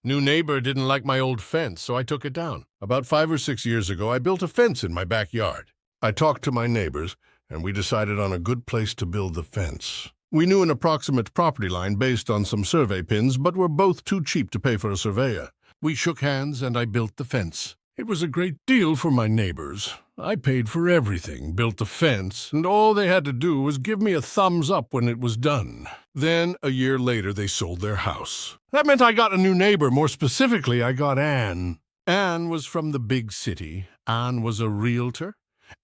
New neighbor didn't like my old fence, so I took it down. About 5 or 6 years ago, I built a fence in my backyard. I talked to my neighbors, and we decided on a good place to build the fence. We knew an approximate property line based on some survey pins, but were both too cheap to pay for a surveyor. We shook hands, and I built the fence. It was a great deal for my neighbors. I paid for everything, built the fence, and all they had to do was give me a thumbs up when it was done. Then, a year later, they sold their house. That meant I got a new neighbor. More specifically, I got Anne. Anne was from the big city. Anne was a realtor.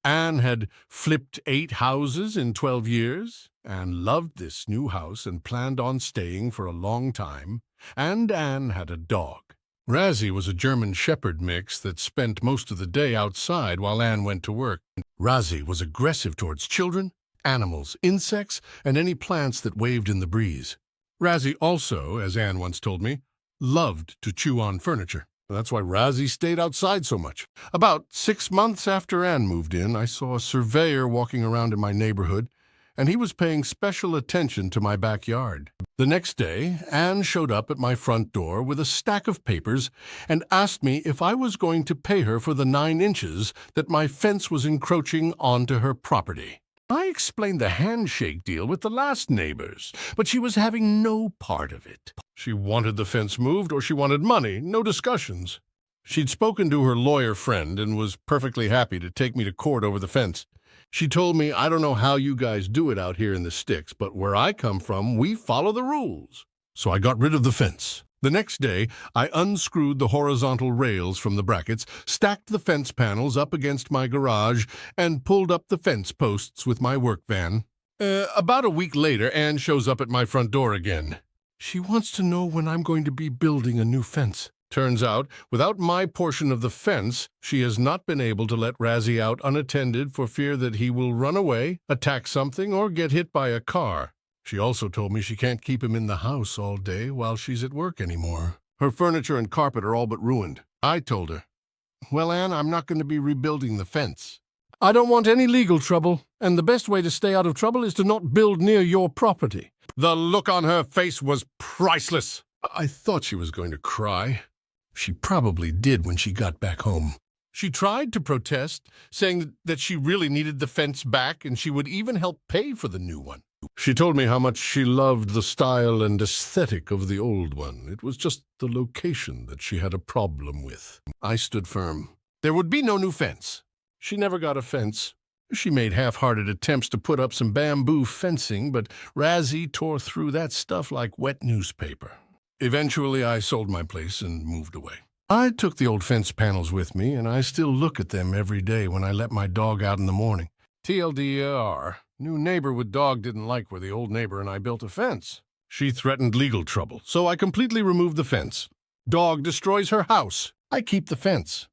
Anne had flipped 8 houses in 12 years. Anne loved this new house and planned on staying for a long time. And Anne had a dog. Razzie was a German Shepherd mix that spent most of the day outside while Anne went to work. Razzie was aggressive towards children, animals, insects, and any plants that waved in the breeze. Razzie also, as Anne once told me, loved to chew on furniture. That's why Razzie stayed outside so much. About 6 months after Anne moved in, I saw a surveyor walking around in my neighborhood, and he was paying special attention to my backyard. The next day, Anne showed up at my front door with a stack of papers and asked me if I was going to pay her for the 9 inches that my fence was encroaching onto her property. I explained the handshake deal with the last neighbors, but she was having no part of it. She wanted the fence moved or she wanted money, no discussions. She'd spoken to her lawyer friend and was perfectly happy to take me to court over the fence. She told me, I don't know how you guys do it out here in the sticks, but where I come from, we follow the rules. So I got rid of the fence. The next day, I unscrewed the horizontal rails from the brackets, stacked the fence panels up against my garage, and pulled up the fence posts with my work van. About a week later, Anne shows up at my front door again. She wants to know when I'm going to be building a new fence. Turns out, without my portion of the fence, she has not been able to let Razzie out unattended for fear that he will run away, attack something, or get hit by a car. She also told me she can't keep him in the house all day while she's at work anymore. Her furniture and carpet are all but ruined. I told her, well, Anne, I'm not going to be rebuilding the fence. I don't want any legal trouble, and the best way to stay out of trouble is to not build near your property. The look on her face was priceless. I thought she was going to cry. She probably did when she got back home. She tried to protest, saying that she really needed the fence back and she would even help pay for the new one. She told me how much she loved the style and aesthetic of the old one. It was just the location that she had a problem with. I stood firm. There would be no new fence. She never got a fence. She made half-hearted attempts to put up some bamboo fencing, but Razzie tore through that stuff like wet newspaper. Eventually, I sold my place and moved away. I took the old fence panels with me, and I still look at them every day when I let my dog out in the morning. TLDR, new neighbor with dog didn't like where the old neighbor and I built a fence. She threatened legal trouble, so I completely removed the fence. Dog destroys her house. I keep the fence.